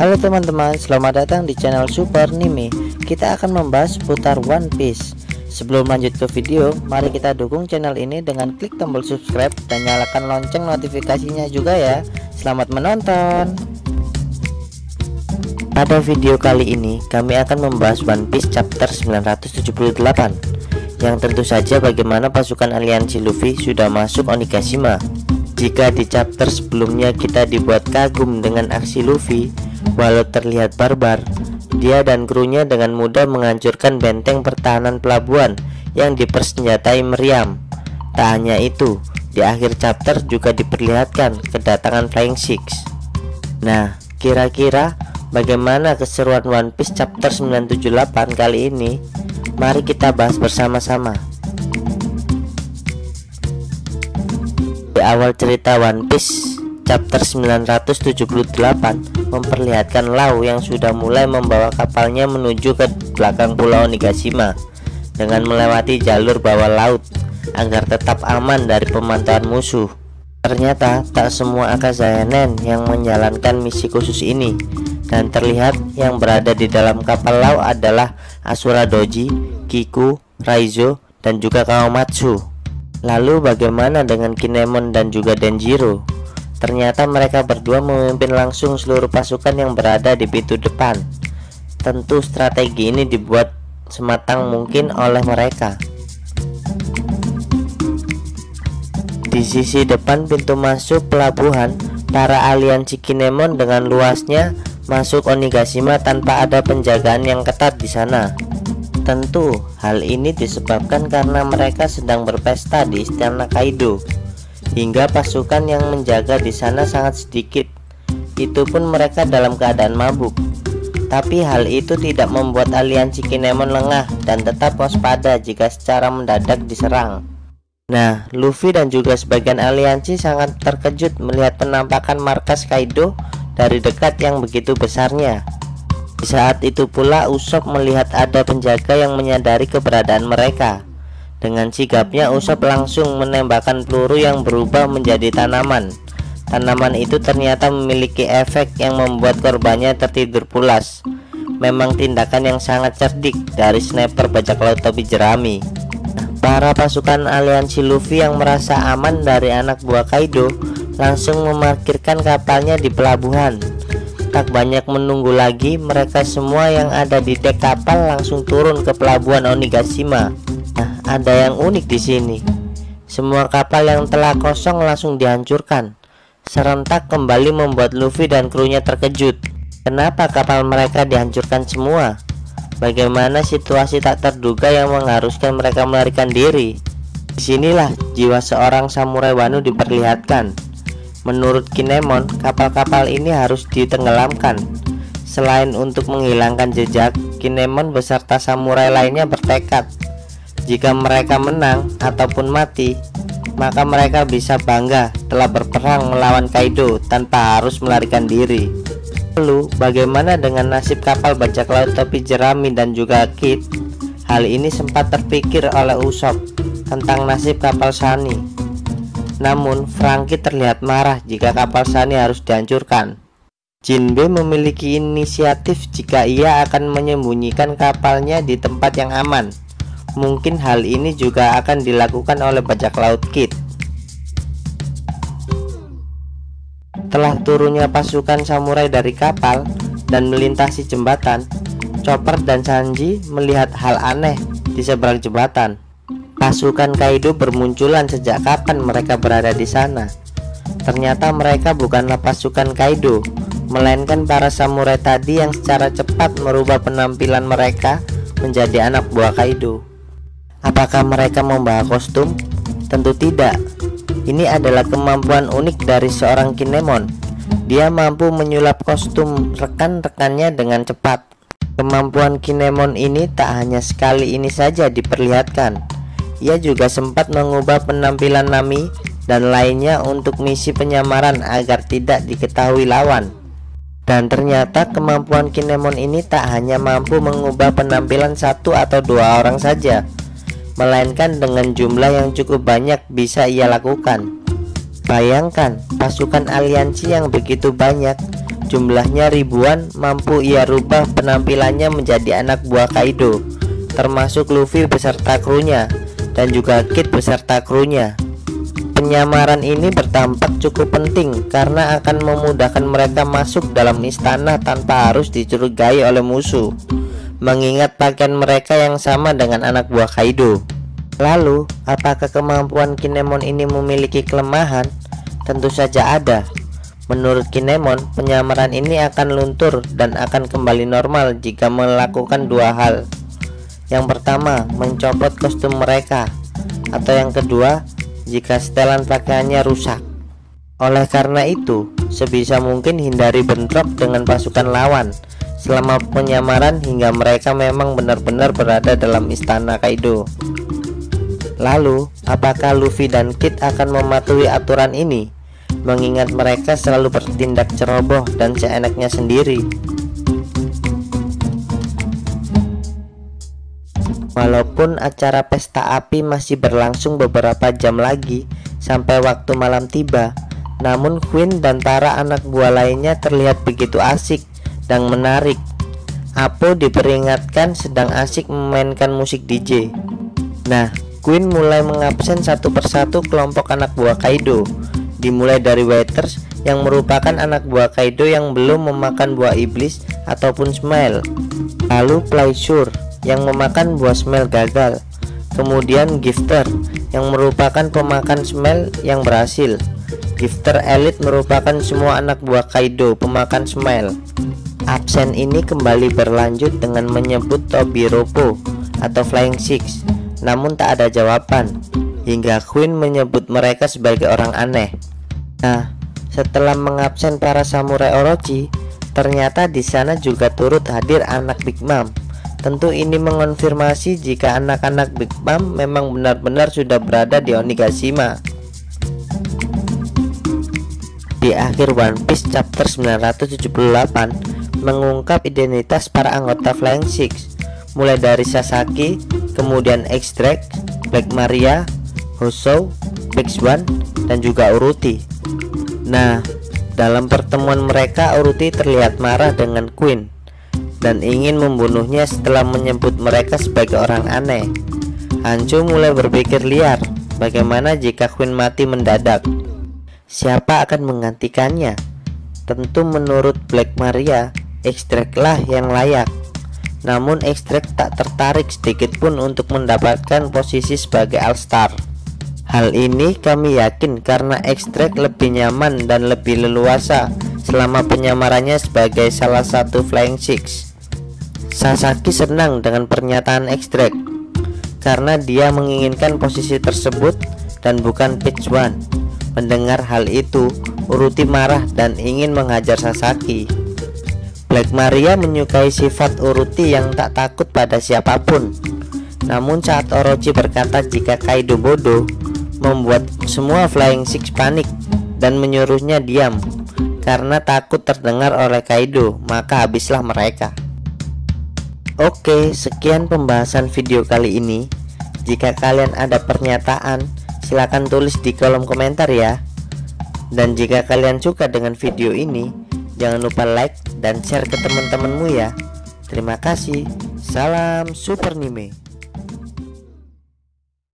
Halo teman-teman, selamat datang di channel Super Nime. Kita akan membahas seputar One Piece. Sebelum lanjut ke video, mari kita dukung channel ini dengan klik tombol subscribe dan nyalakan lonceng notifikasinya juga ya. Selamat menonton. Pada video kali ini, kami akan membahas One Piece chapter 978, yang tentu saja bagaimana pasukan aliansi Luffy sudah masuk Onigashima. Jika di chapter sebelumnya kita dibuat kagum dengan aksi Luffy, walau terlihat barbar, dia dan krunya dengan mudah menghancurkan benteng pertahanan pelabuhan yang dipersenjatai meriam. Tak hanya itu, di akhir chapter juga diperlihatkan kedatangan Flying Six. Nah, kira-kira bagaimana keseruan One Piece chapter 978 kali ini? Mari kita bahas bersama-sama. Di awal cerita One Piece chapter 978 memperlihatkan Law yang sudah mulai membawa kapalnya menuju ke belakang pulau Onigashima dengan melewati jalur bawah laut agar tetap aman dari pemantauan musuh. Ternyata tak semua Akazayanen yang menjalankan misi khusus ini, dan terlihat yang berada di dalam kapal Law adalah Asura Doji, Kiku, Raizo, dan juga Kawamatsu. Lalu bagaimana dengan Kinemon dan juga Denjiro? Ternyata mereka berdua memimpin langsung seluruh pasukan yang berada di pintu depan. Tentu strategi ini dibuat sematang mungkin oleh mereka. Di sisi depan pintu masuk pelabuhan, para aliansi Kinemon dengan luasnya masuk Onigashima tanpa ada penjagaan yang ketat di sana. Tentu hal ini disebabkan karena mereka sedang berpesta di istana Kaido, hingga pasukan yang menjaga di sana sangat sedikit. Itu pun mereka dalam keadaan mabuk. Tapi hal itu tidak membuat aliansi Kinemon lengah dan tetap waspada jika secara mendadak diserang. Nah, Luffy dan juga sebagian aliansi sangat terkejut melihat penampakan markas Kaido dari dekat yang begitu besarnya. Di saat itu pula Usopp melihat ada penjaga yang menyadari keberadaan mereka. Dengan sigapnya Usopp langsung menembakkan peluru yang berubah menjadi tanaman. Tanaman itu ternyata memiliki efek yang membuat korbannya tertidur pulas. Memang tindakan yang sangat cerdik dari sniper bajak laut topi jerami. Para pasukan aliansi Luffy yang merasa aman dari anak buah Kaido langsung memarkirkan kapalnya di pelabuhan. Tak banyak menunggu lagi, mereka semua yang ada di dek kapal langsung turun ke pelabuhan Onigashima. Nah, ada yang unik di sini. Semua kapal yang telah kosong langsung dihancurkan. Serentak kembali membuat Luffy dan krunya terkejut. Kenapa kapal mereka dihancurkan semua? Bagaimana situasi tak terduga yang mengharuskan mereka melarikan diri? Disinilah jiwa seorang samurai Wano diperlihatkan. Menurut Kinemon, kapal-kapal ini harus ditenggelamkan. Selain untuk menghilangkan jejak, Kinemon beserta samurai lainnya bertekad, jika mereka menang ataupun mati, maka mereka bisa bangga telah berperang melawan Kaido tanpa harus melarikan diri. Lalu, bagaimana dengan nasib kapal bajak laut topi jerami dan juga Kid? Hal ini sempat terpikir oleh Usopp tentang nasib kapal Sunny. Namun, Franky terlihat marah jika kapal Sunny harus dihancurkan. Jinbe memiliki inisiatif jika ia akan menyembunyikan kapalnya di tempat yang aman. Mungkin hal ini juga akan dilakukan oleh bajak laut Kid. Setelah turunnya pasukan samurai dari kapal dan melintasi jembatan, Chopper dan Sanji melihat hal aneh di seberang jembatan. Pasukan Kaido bermunculan sejak kapan mereka berada di sana. Ternyata mereka bukanlah pasukan Kaido, melainkan para samurai tadi yang secara cepat merubah penampilan mereka menjadi anak buah Kaido. Apakah mereka membawa kostum? Tentu tidak. Ini adalah kemampuan unik dari seorang Kinemon. Dia mampu menyulap kostum rekan-rekannya dengan cepat. Kemampuan Kinemon ini tak hanya sekali ini saja diperlihatkan. Ia juga sempat mengubah penampilan Nami dan lainnya untuk misi penyamaran agar tidak diketahui lawan. Dan ternyata kemampuan Kinemon ini tak hanya mampu mengubah penampilan satu atau dua orang saja, melainkan dengan jumlah yang cukup banyak bisa ia lakukan. Bayangkan pasukan aliansi yang begitu banyak jumlahnya ribuan, mampu ia rubah penampilannya menjadi anak buah Kaido, termasuk Luffy beserta krunya dan juga Kid beserta krunya. Penyamaran ini berdampak cukup penting karena akan memudahkan mereka masuk dalam istana tanpa harus dicurigai oleh musuh, mengingat pakaian mereka yang sama dengan anak buah Kaido. Lalu, apakah kemampuan Kinemon ini memiliki kelemahan? Tentu saja ada. Menurut Kinemon, penyamaran ini akan luntur dan akan kembali normal jika melakukan dua hal. Yang pertama, mencopot kostum mereka, atau yang kedua, jika setelan pakaiannya rusak. Oleh karena itu, sebisa mungkin hindari bentrok dengan pasukan lawan selama penyamaran hingga mereka memang benar-benar berada dalam istana Kaido. Lalu, apakah Luffy dan Kid akan mematuhi aturan ini? Mengingat mereka selalu bertindak ceroboh dan seenaknya sendiri. Walaupun acara pesta api masih berlangsung beberapa jam lagi sampai waktu malam tiba, namun Queen dan para anak buah lainnya terlihat begitu asik dan menarik. Apo diperingatkan sedang asik memainkan musik DJ. Nah, Queen mulai mengabsen satu persatu kelompok anak buah Kaido, dimulai dari Waiters yang merupakan anak buah Kaido yang belum memakan buah iblis ataupun Smile, lalu Pleasure yang memakan buah Smile gagal, kemudian Gifter yang merupakan pemakan Smile yang berhasil. Gifter Elite merupakan semua anak buah Kaido pemakan Smile. Absen ini kembali berlanjut dengan menyebut Tobiropo atau Flying Six, namun tak ada jawaban hingga Queen menyebut mereka sebagai orang aneh. Nah, setelah mengabsen para samurai Orochi, ternyata di sana juga turut hadir anak Big Mom. Tentu ini mengonfirmasi jika anak-anak Big Mom memang benar-benar sudah berada di Onigashima. Di akhir One Piece chapter 978 mengungkap identitas para anggota Flying Six, mulai dari Sasaki, kemudian X-Drake, Black Maria, Hosou, Big Swan, dan juga Uruti. Nah, dalam pertemuan mereka Uruti terlihat marah dengan Queen dan ingin membunuhnya setelah menyebut mereka sebagai orang aneh. Hancho mulai berpikir liar, bagaimana jika Queen mati mendadak? Siapa akan menggantikannya? Tentu menurut Black Maria, X-Drake lah yang layak. Namun X-Drake tak tertarik sedikit pun untuk mendapatkan posisi sebagai All-Star. Hal ini kami yakin karena X-Drake lebih nyaman dan lebih leluasa selama penyamarannya sebagai salah satu Flying Six. Sasaki senang dengan pernyataan X-Drake karena dia menginginkan posisi tersebut dan bukan Big Swan. Mendengar hal itu, Uruti marah dan ingin menghajar Sasaki. Black Maria menyukai sifat Uruti yang tak takut pada siapapun. Namun saat Orochi berkata jika Kaido bodoh, membuat semua Flying Six panik dan menyuruhnya diam karena takut terdengar oleh Kaido, maka habislah mereka. Oke, sekian pembahasan video kali ini. Jika kalian ada pernyataan, silahkan tulis di kolom komentar ya. Dan jika kalian suka dengan video ini, jangan lupa like dan share ke teman-temanmu ya. Terima kasih. Salam Super Anime.